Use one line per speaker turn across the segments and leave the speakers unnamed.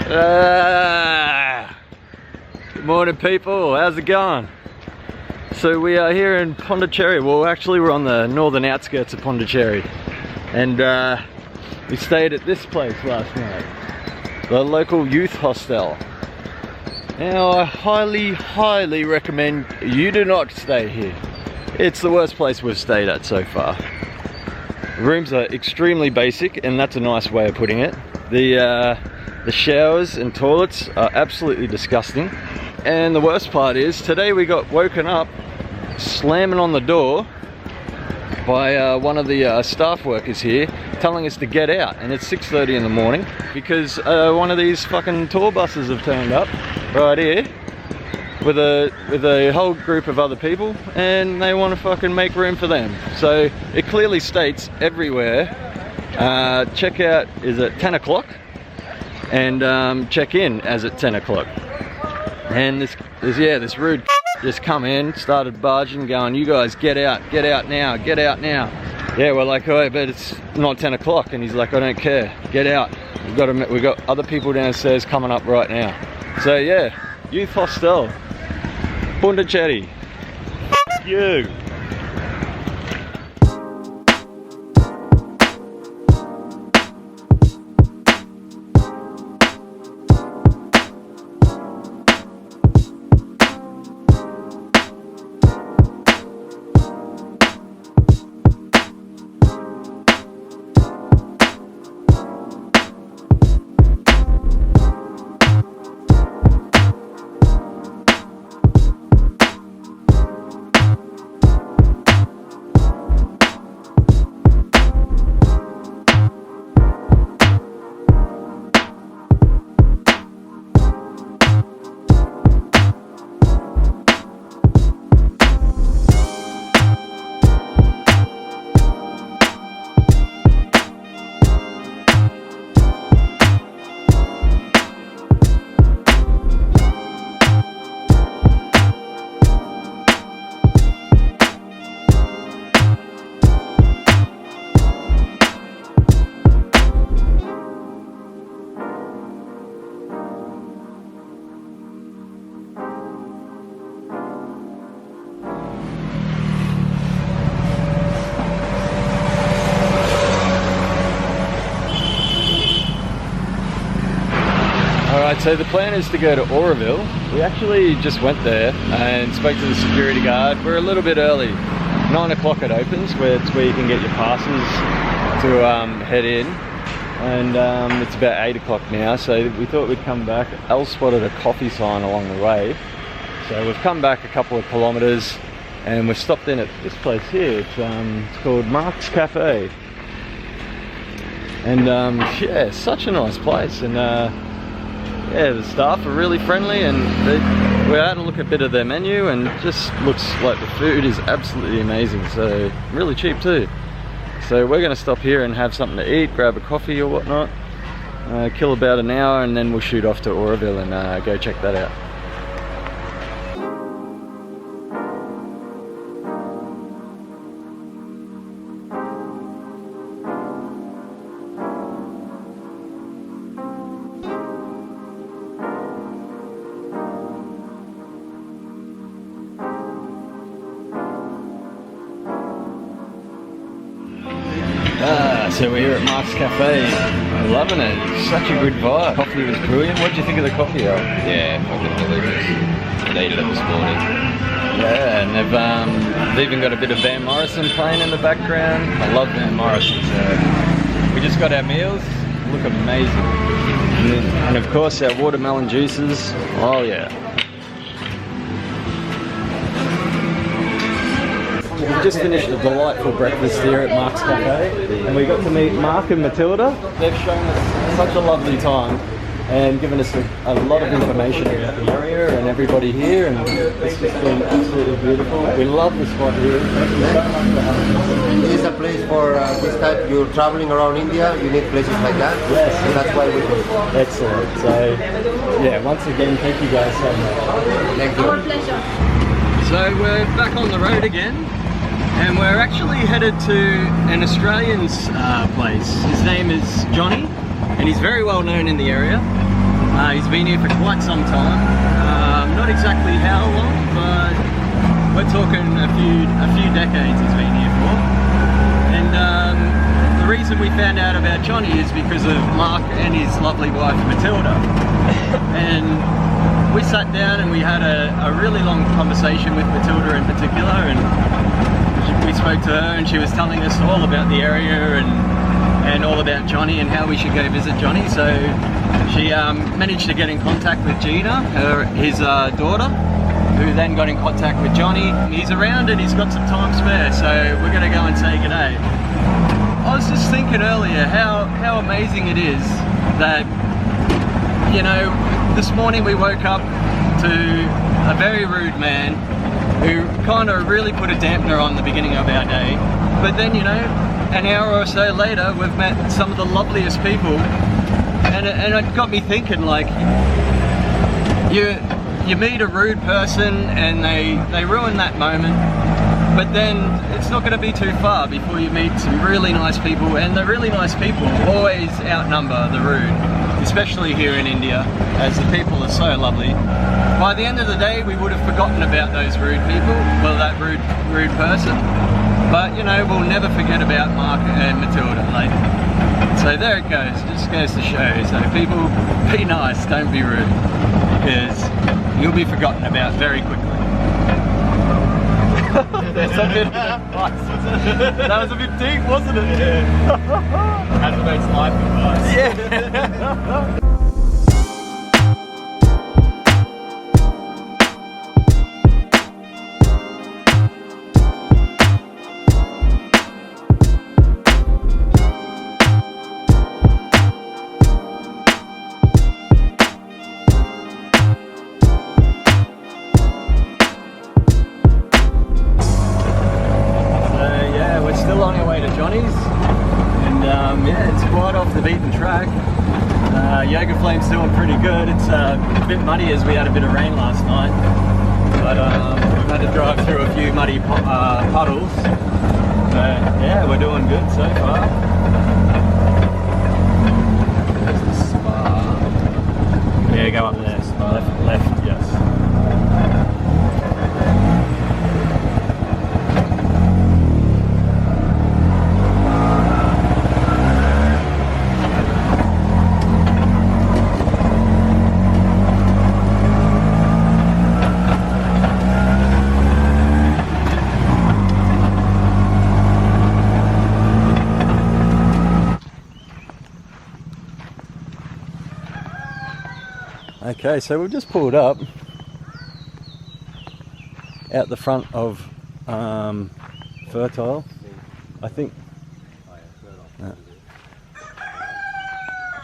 Good morning, people. How's it going? So we are here in Pondicherry. Well, actually we're on the northern outskirts of Pondicherry, and we stayed at this place last night, the local youth hostel. Now I highly recommend you do not stay here. It's the worst place we've stayed at so far. The rooms are extremely basic, and that's a nice way of putting it. The showers and toilets are absolutely disgusting. And the worst part is, today we got woken up slamming on the door by one of the staff workers here, telling us to get out, and it's 6:30 in the morning because one of these fucking tour buses have turned up right here with a whole group of other people, and they want to fucking make room for them. So it clearly states everywhere, checkout is at 10 o'clock and check-in as at 10 o'clock. And this rude just come in, started barging, going, "You guys get out now, get out now." Yeah, we're like, "Oh, but it's not 10 o'clock." And he's like, "I don't care, get out. We've got other people downstairs coming up right now." So yeah, youth hostel, Pondicherry. F you. Alright, so the plan is to go to Auroville. We actually just went there and spoke to the security guard. We're a little bit early. 9 o'clock it opens, it's where you can get your passes to head in. And it's about 8 o'clock now, so we thought we'd come back. Elle spotted a coffee sign along the way. So we've come back a couple of kilometres and we've stopped in at this place here. It's called Marc's Cafe. And yeah, such a nice place. And yeah, the staff are really friendly, and we had a look at a bit of their menu, and it just looks like the food is absolutely amazing, so really cheap too. So we're going to stop here and have something to eat, grab a coffee or whatnot, kill about an hour, and then we'll shoot off to Auroville and go check that out. So we're here at Marc's Cafe. I'm loving it. Such a good vibe. Coffee was brilliant. What did you think of the coffee, Al?
Yeah, fucking delicious. I needed it this morning.
Yeah, and they've even got a bit of Van Morrison playing in the background. I love Van Morrison. So we just got our meals. Look amazing. And of course our watermelon juices. Oh yeah. We just finished a delightful breakfast here at Marc's Cafe, and we got to meet Marc and Matilda. They've shown us such a lovely time and given us a lot of information about the area and everybody here, and it's just been absolutely beautiful. We love the spot here. Thank you so much for having us.
This is a place for this type. You're traveling around India, you need places like that.
Yes,
and that's why we do it.
Excellent. So, yeah, once again, thank you guys so much.
Thank you.
Our pleasure.
So we're back on the road again, and we're actually headed to an Australian's place. His name is Johnny, and he's very well known in the area. He's been here for quite some time. Not exactly how long, but we're talking a few decades he's been here for. And the reason we found out about Johnny is because of Marc and his lovely wife Matilda. And we sat down and we had a really long conversation with Matilda in particular, and we spoke to her and she was telling us all about the area and all about Johnny and how we should go visit Johnny. So she managed to get in contact with Gina, his daughter, who then got in contact with Johnny. He's around and he's got some time spare, so we're going to go and say g'day. I was just thinking earlier how amazing it is that, you know, this morning we woke up to a very rude man who kind of really put a dampener on the beginning of our day. But then, you know, an hour or so later, we've met some of the loveliest people, and it got me thinking, like, you meet a rude person and they ruin that moment, but then it's not going to be too far before you meet some really nice people, and the really nice people always outnumber the rude, especially here in India, as the people are so lovely. By the end of the day, we would have forgotten about those rude people, well, that rude person. But, you know, we'll never forget about Marc and Matilda later. So there it goes, just goes to show. So people, be nice, don't be rude, because you'll be forgotten about very quickly. That's a bit of advice. That was a bit deep, wasn't it? Yeah. As it makes life advice. Yeah. Yoga Flame's doing pretty good. It's a bit muddy as we had a bit of rain last night, but we've had to drive through a few muddy puddles. But yeah, we're doing good so far. There's the spa. Yeah, go up there. Spa. Left, yes. Okay, so we've just pulled up out the front of Fertile, I think.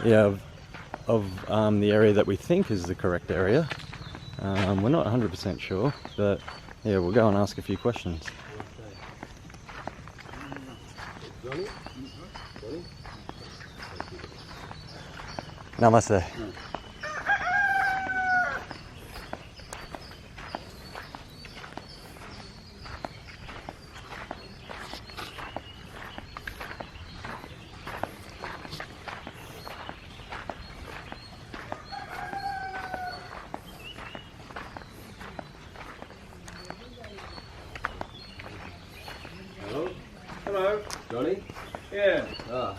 Yeah, of the area that we think is the correct area. We're not 100% sure, but yeah, we'll go and ask a few questions. Namaste.
Hello, Johnny?
Yeah.
Ah.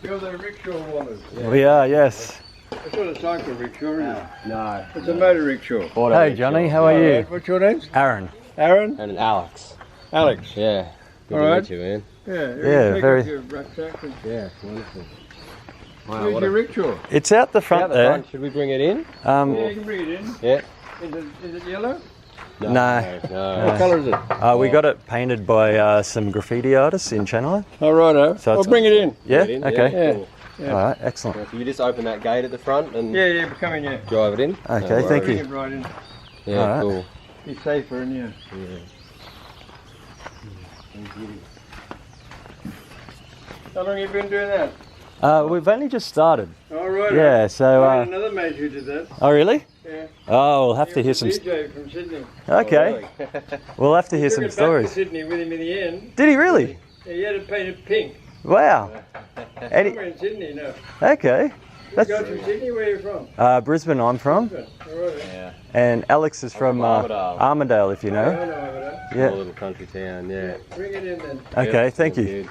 You're the rickshaw Wallahs.
Yeah. We are, yes.
It's not a cycle rickshaw, is it?
No.
It's a motor rickshaw.
Hey Johnny, how are you?
What's your name?
Aaron.
Aaron?
And Alex.
Alex.
Yeah. Good
All
to
right.
meet you, man.
Yeah.
Yeah, very-
Your rucksack and-
Yeah, wonderful. Wow,
Where's
what
your
a...
rickshaw?
It's out the front
Out the
there.
front. Should we bring it in?
Yeah, you can bring it in.
Yeah.
Is it yellow?
No.
No.
What colour is it?
We got it painted by some graffiti artists in Chennai.
Oh, righto.
So
I'll
it's-
bring it in.
Yeah?
Get in?
Okay.
Yeah.
Cool.
Yeah.
All right, excellent.
So you just open that gate at the front and
Yeah, come in here.
drive it in?
Okay,
No
thank
worries.
you.
Bring it right in.
Yeah,
All right.
cool.
Be safer in here.
Yeah.
How long have you been doing that?
We've only just started.
Oh, right.
Yeah, so...
I had another mate who did that.
oh, really?
Yeah.
Oh, we'll have
He
to hear
was
some...
a DJ from Sydney.
Okay,
Oh, really?
we'll have to hear
Took
some
it back
stories.
to Sydney with him in the end.
Did he really?
Yeah, he had it painted pink.
Wow. Any...
Somewhere in Sydney, no.
Okay. That's
Sydney, where are you from?
Brisbane. I'm from,
Yeah.
and Alex is from Armidale, if you know.
Small little country town, yeah.
Bring it in then.
Okay,
Yep,
thank
sounds
you.
good.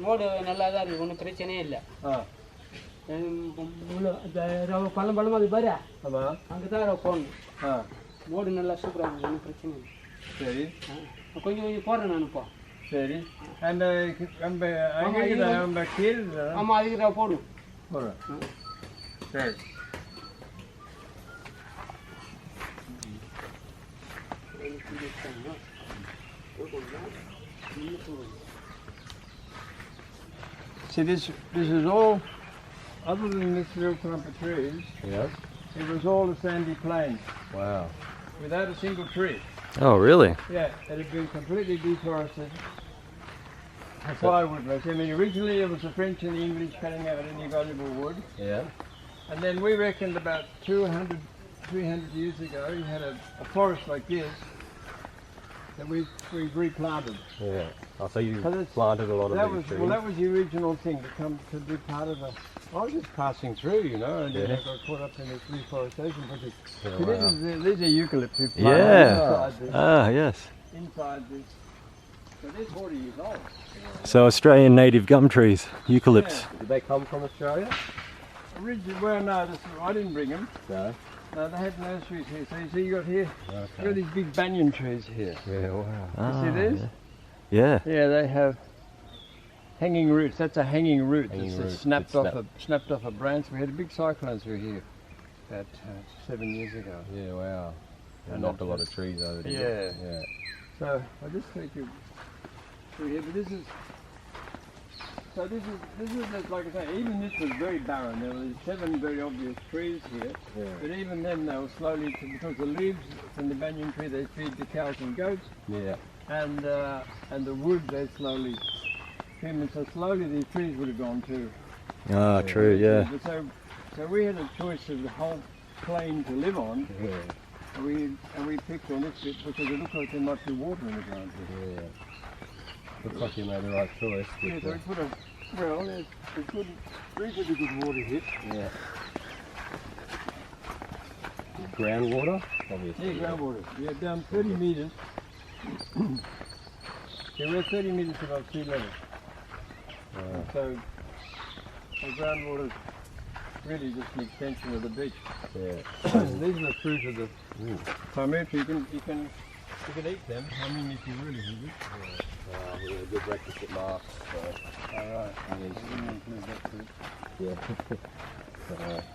Mode நல்லா தான் இருக்கு, ஒன்றும் பிரச்சனையே இல்லை. பழம் பழம் அது பாரு, அங்கே தான் போகணும். மோடு நல்லா சூப்பராக இருக்குது, ஒன்றும் பிரச்சனை இல்லை.
சரி,
கொஞ்சம் கொஞ்சம் போடுறேன் நான் இப்போ.
சரி. அந்த நம்ம கீழ்
ஆமாம், அதுக்கு தான் போடும்.
போடுறேன். சரி. See, this is all, other than this little clump of trees,
Yeah.
it was all a sandy plain
Wow.
without a single tree.
Oh, really?
Yeah, it had been completely deforested. Plywoodless. I mean, originally it was the French and the English cutting out any valuable wood.
Yeah.
And then we reckoned about 200, 300 years ago, you had a forest like this that we replanted.
Yeah. Oh, so you
'Cause it's-
planted a lot of
That
these
was,
trees.
well, that was the original thing to come to be part of the. I was just passing through, you know, and then I got caught up in this reforestation project.
Yeah,
See,
wow.
these are eucalypts we planted
Yeah.
inside this.
Ah, yes.
Inside this. So they're 40 years old.
So Australian native gum trees, eucalypts.
Did they come from Australia?
Originally, well, no, I didn't bring them.
No.
No, they had nurseries here. So you see, you got here, you
Okay.
got these big banyan trees here.
Yeah, wow.
Ah,
see these?
Yeah.
Yeah, they have hanging roots. That's a hanging root.
Hanging
It's
root.
snapped
It's
off snapped off a branch. We had a big cyclone through here about 7 years ago.
Yeah, wow.
And
They knocked a lot of trees over there.
Yeah.
Yeah.
So I just take you through here, but this is like I say, even this was very barren. There were 7 very obvious trees here,
Yeah.
but even then they were slowly, because the leaves from the banyan tree they feed the cows and goats,
Yeah.
and the wood they slowly trim, and so slowly these trees would have gone too.
Ah, true, yeah.
But so we had a choice of the whole plain to live on.
Yeah.
And we picked on this bit because it looked like there might be water in the ground here.
Yeah. Looks like you made the right choice.
Yeah, so we put there's good, reasonably good water here.
Yeah. Groundwater? Obviously.
Yeah, groundwater. Yeah, down 30 metres. Yeah, we're 30 metres above sea level. So the groundwater is really just an extension of the beach.
Yeah.
These are the fruit of the tomato. You can eat them. I mean, if you really need it.
We had a good breakfast at Marc's. So.
All right.
Yeah.
Include that fruit.
Yeah.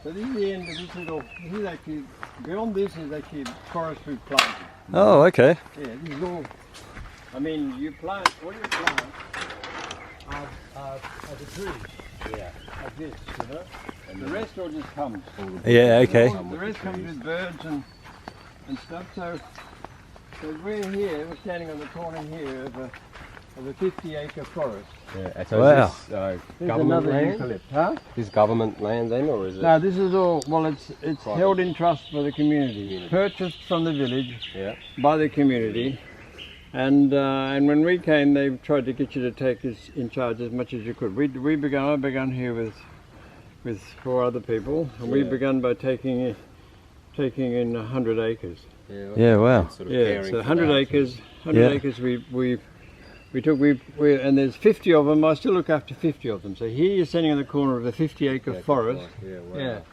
So this is the end of this little. This is actually beyond this is actually forest we've planted.
Oh, okay.
Yeah, this is all. I mean, you plant what you plant are the trees.
Yeah.
Like this, you know. And the rest all just comes.
Yeah, okay.
The rest comes with birds and stuff. So we're here. We're standing on the corner here of a 50-acre forest.
Yeah. So
Wow.
is this
There's
government
another
land?
eucalypt, huh?
Is government land then, or is it?
No, this is all. Well, it's
Private.
held in trust by the community, purchased from the village
Yeah.
by the community. And when we came, they tried to get you to take us in charge as much as you could. I began here with 4 other people, and we
Yeah.
began by taking in 100 acres.
Yeah, wow.
Sort of
Yeah,
caring
so
for
100
that.
acres. 100
Yeah.
acres. We and there's 50 of them. I still look after 50 of them. So here you're standing on the corner of a 50-acre forest.
Yeah. Wow.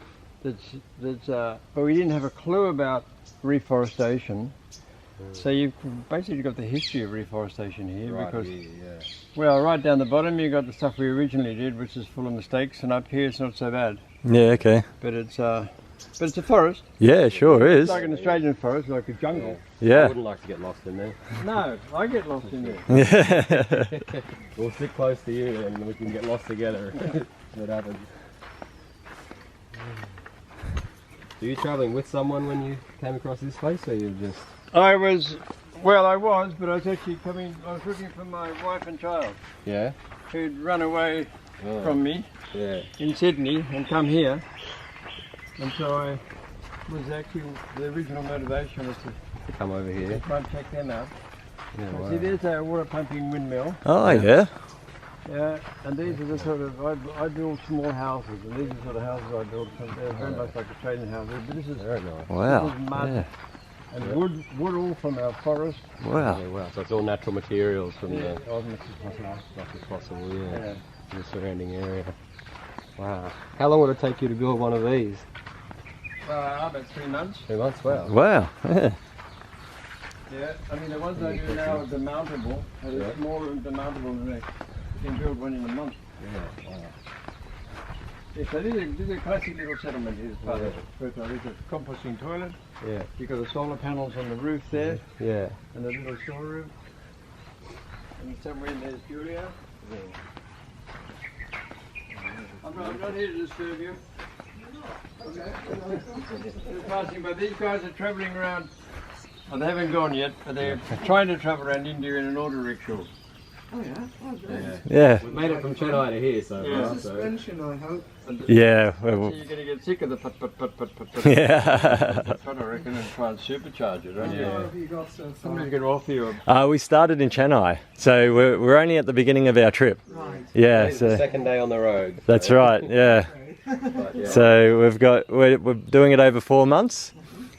Yeah, but we didn't have a clue about reforestation. So you've basically got the history of reforestation here,
Right
because
here, yeah.
well, right down the bottom you got the stuff we originally did, which is full of mistakes, and up here it's not so bad.
Yeah, okay.
But it's a forest.
Yeah, sure is.
It's like an Australian forest, like a jungle.
I
Yeah.
wouldn't like to get lost in there.
No, I get lost in there.
Yeah.
We'll stick close to you and we can get lost together. What happens? Were you travelling with someone when you came across this place, or you just?
I was, but I was actually I was looking for my wife and child
Yeah.
who'd run away
Oh,
from me
Yeah.
in Sydney and come here. And so I was actually, the original motivation was to
to come over here.
Come and check them out.
Yeah, wow.
See, there's a water pumping windmill.
Oh yeah.
Yeah, and these are the sort of, I build small houses, and these are the sort of houses I build. They're very much like a trading house, but this is
Very nice.
Wow.
This is mud
Yeah.
and wood all from our forest.
Wow.
Yeah, wow. So it's all natural materials from
Yeah,
the
as much as possible.
much as possible, yeah.
Yeah.
The surrounding area. Wow. How long would it take you to build one of these?
About 3 months.
2 months? Wow.
Wow. Yeah.
Yeah, I mean the ones I do now are demountable, and
Yeah.
it's more demountable than they can build one in a month.
Yeah. Wow.
Yeah, so this is a classic little settlement here as part of it. First of all, there's a composting toilet,
Yeah.
you've got the solar panels on the roof there,
Yeah.
and a little storeroom. And somewhere in there's Julia. I'm not here to disturb you. Okay. Just passing by. These guys are travelling around. Well, they haven't gone yet, but they're trying to travel around India in an auto rickshaw.
Oh yeah, oh great.
Yeah.
We've made it from Chennai to here so
Yeah.
far. So.
Suspension, I hope.
Yeah.
So
Well,
you're going to get sick of the put.
yeah.
I reckon, and try and supercharge it, don't you?
What have you got so far?
Somebody's going to offer you a...
We started in Chennai, so we're only at the beginning of our trip.
Right.
Yeah.
It's the
So
second day on the road.
that's right. Yeah.
But, yeah.
So we're doing it over 4 months.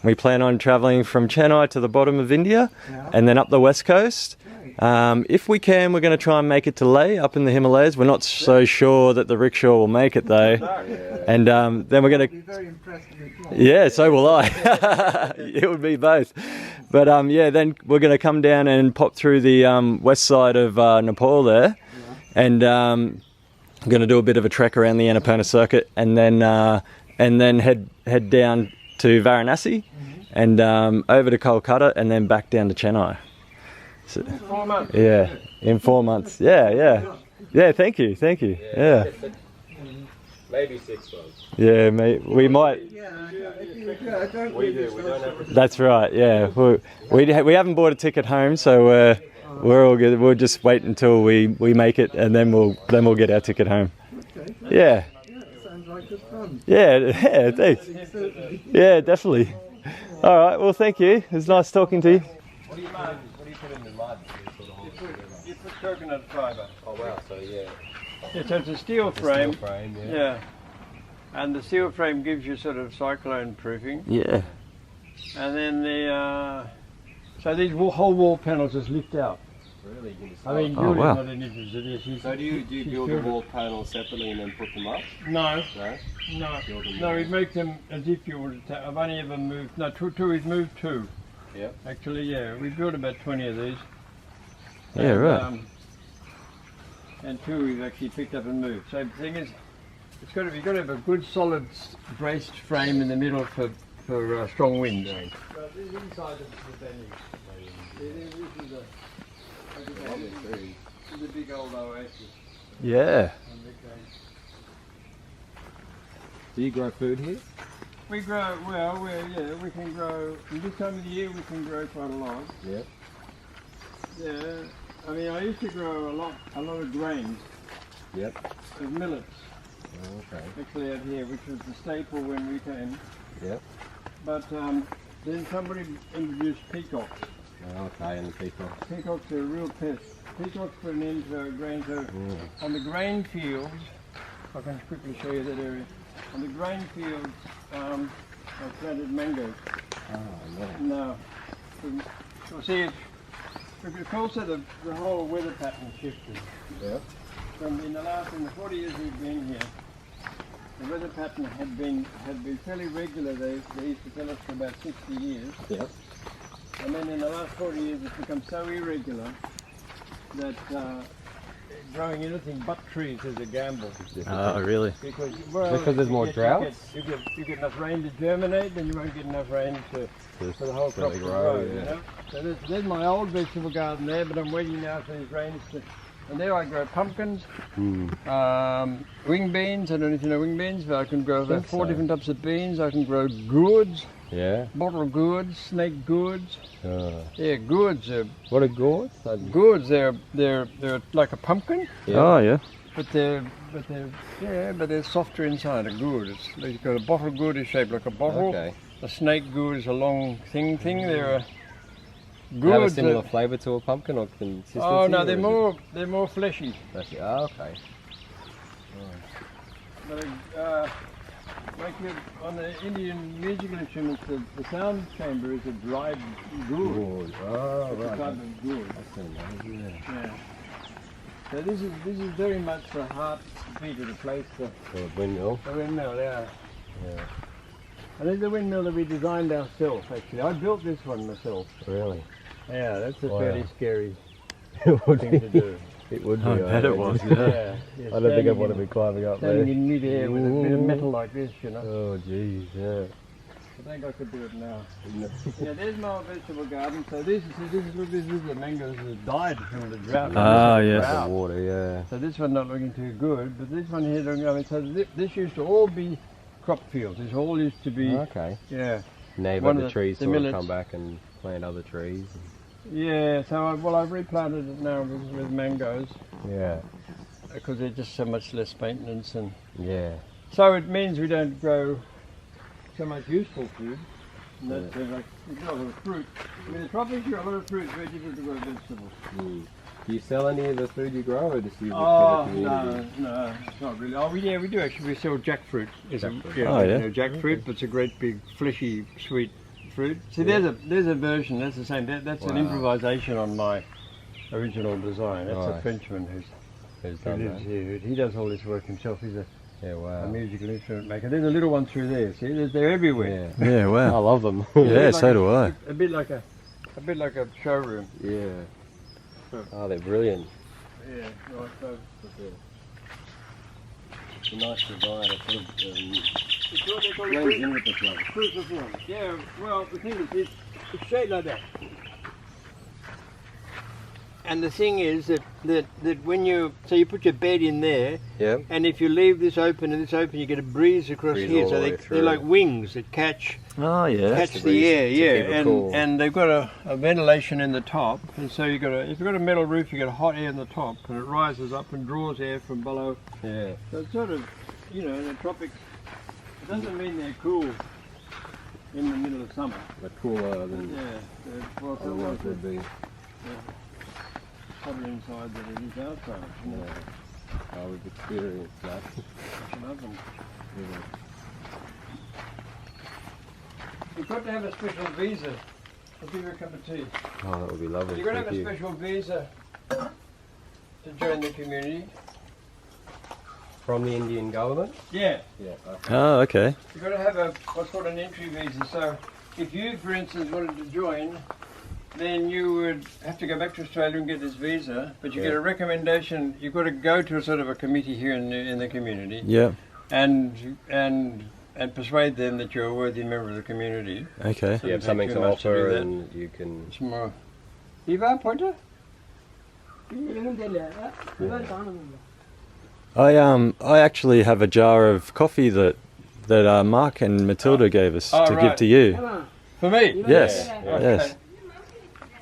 We plan on travelling from Chennai to the bottom of India,
Yeah.
and then up the west coast. If we can, we're going to try and make it to Leh, up in the Himalayas. We're not so sure that the rickshaw will make it though. And then we're going
I'd
to...
be very impressed with it.
Yeah, so will I. It would be both. But yeah, then we're going to come down and pop through the west side of Nepal there, and I'm going to do a bit of a trek around the Annapurna circuit, and then head down to Varanasi, and over to Kolkata, and then back down to Chennai. So,
4 months.
yeah, in 4 months. Yeah. Thank you. Yeah.
Maybe 6 months.
Yeah, mate. We might.
Yeah, if you don't
We
read
do.
this
We don't have.
That's right. Yeah, we haven't bought a ticket home, so we're all good. We'll just wait until we make it, and then we'll get our ticket home.
Okay.
Yeah.
Yeah, sounds like good fun.
Yeah. Thanks.
Certainly.
Yeah, definitely. All right. Well, thank you. It was nice talking to you.
What do you put in the mud?
You put coconut fibre.
Oh wow. So yeah.
Yeah, so it's a steel frame.
Steel frame. Yeah.
Yeah. And the steel frame gives you sort of cyclone proofing.
Yeah.
And then so these whole wall panels just lift out.
Really. You can just
I mean,
Oh,
Julia's
wow.
not an interest in this.
So do you build the wall panels separately and then put them up?
No,
No.
no, we make them as if you would. I've only ever moved. No, we've moved 2.
Yep.
Actually, yeah, we built about 20 of these.
Yeah,
And,
right.
And 2 we've actually picked up and moved. So the thing is, you've got to have a good solid braced frame in the middle for strong wind. But this inside is the venue. This is a big old oasis.
Yeah.
Do you grow food here?
We grow, we can grow, in this time of the year we can grow quite a lot.
Yep.
Yeah, I mean I used to grow a lot of grains,
Yep.
of millets,
Oh, okay.
actually out here, which was the staple when we came.
Yep.
But then somebody introduced peacocks.
Oh, okay, and the peacock.
Peacocks are a real pest. Peacocks put an end to our grain, so on the grain fields, I can quickly show you that area. On the grain fields, I planted mangoes.
Oh, yeah.
No. You'll see it. It's also the whole weather pattern shifted.
Yep.
In the 40 years we've been here, the weather pattern had been fairly regular. They used to tell us for about 60 years.
Yep.
And then in the last 40 years it's become so irregular that growing anything but trees is a gamble.
Oh, really?
Because
There's more droughts?
You get enough rain to germinate, then you won't get enough rain for the whole crop to grow. You know? So there's my old vegetable garden there, but I'm waiting now for these rains to. And there I grow pumpkins, wing beans. I don't know if you know wing beans, but I can grow about 4 different types of beans. I can grow gourds,
Yeah.
bottle gourds, snake gourds. Yeah, gourds.
What are gourds?
Gourds. They're like a pumpkin.
Yeah.
Oh, yeah.
But they're softer inside. A gourd. You've got a bottle gourd is shaped like a bottle.
Okay.
A snake gourd is a long thing. good.
Have a similar flavour to a pumpkin or consistency?
Oh no,
or
they're
is
more fleshy.
it fleshy? Oh, okay.
But like on the Indian musical instruments, the sound chamber is a dried gourd.
Good. Oh,
It's a
right.
type of gourd.
That's amazing.
Yeah. So this is very much the heartbeat of the place. The
Windmill.
windmill, yeah.
Yeah.
And this is the windmill that we designed ourselves. Actually, I built this one myself.
Really?
Yeah, that's a
Wow.
fairly scary
It would
thing to do.
It would be.
I bet it was, yeah.
Yeah. Yeah,
I don't think I'd want to
standing
be climbing up
in- standing
there.
in mid-air with a bit of
Ooh.
metal like this, you know.
Oh, jeez, yeah.
I think I could do it now. Yeah, there's my vegetable garden. So this is the mangoes that died from the drought.
Ah, yes.
Drought.
The water, yeah.
So this one not looking too good, but this one here looking. I mean, so this used to all be crop fields. This all used to be,
Okay.
yeah,
Now you've
One
got
of
the trees
the
sort of
millets.
come back and plant other trees.
yeah. So I've replanted it now with mangoes
Yeah.
because they're just so much less maintenance, and
Yeah.
so it means we don't grow so much useful food. And that's like you've got a lot of fruit. I mean, the tropics you got a lot of fruit. It's very difficult to grow vegetables.
Mm. Do you sell any of the food you grow or just use it
Oh
for the community?
no, it's not really. Oh, we do actually. We sell jackfruit. It's a,
Jackfruit.
Oh, yeah?
you know, jackfruit, but it's a great big fleshy sweet fruit. See, there's a version. That's the same. That's an
Wow.
improvisation on my original design. That's a
Right.
Frenchman
Who's
who
done
lives
that?
here. He does all this work himself. He's a
Yeah,
musical instrument maker. There's a little one through there. See, they're everywhere.
Yeah.
Yeah,
I
wow.
love them.
Yeah,
like
so do I.
A bit like a showroom.
Yeah. Oh, they're brilliant.
Yeah, right. So
It's a nice design. It sort of
it's what they call a
blends in with the place.
cruciform. Yeah. Well, the thing is, it's shaped like that. And the thing is that when you put your bed in there,
Yeah.
and if you leave this open and this open, you get a breeze across
Breeze
here.
all
So
the way
they're
through.
like wings that catch
Oh, yeah.
the,
breeze
air.
to
Yeah,
keep it
and
cool.
and they've got a ventilation in the top, and so if you've got a metal roof, you get hot air in the top, and it rises up and draws air from below.
Yeah.
So it's sort of, in the tropics, it doesn't mean they're cool in the middle of summer.
They're cooler than
Yeah, well, it's
otherwise
almost
would be.
hotter inside than it is outside.
Yeah. Oh, we've experienced that.
It's an oven.
Yeah.
You've got to have a special visa. I'll give you a cup of tea.
Oh, that would be lovely.
You've got to have
Thank
a
you.
special visa to join the community.
From the Indian government?
Yeah,
Yeah. Okay.
Oh, okay.
you've got to have what's called an entry visa. So if you, for instance, wanted to join, then you would have to go back to Australia and get this visa, but you get a recommendation. You've got to go to a sort of a committee here in the community
Yeah.
and persuade them that you're a worthy member of the community.
Okay.
You have
Doesn't
something
take
to
too much to do
offer
that.
and you can...
It's more. Eva, pointer?
I actually have a jar of coffee that Marc and Matilda gave us
Oh,
to give
right.
to you.
For me?
Yes.
Yeah.
Yes.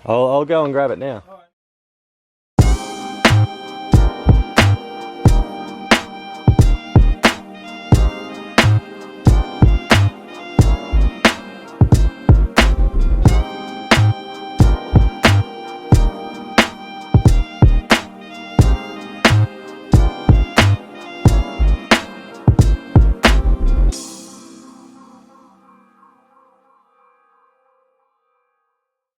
I'll go and grab it now.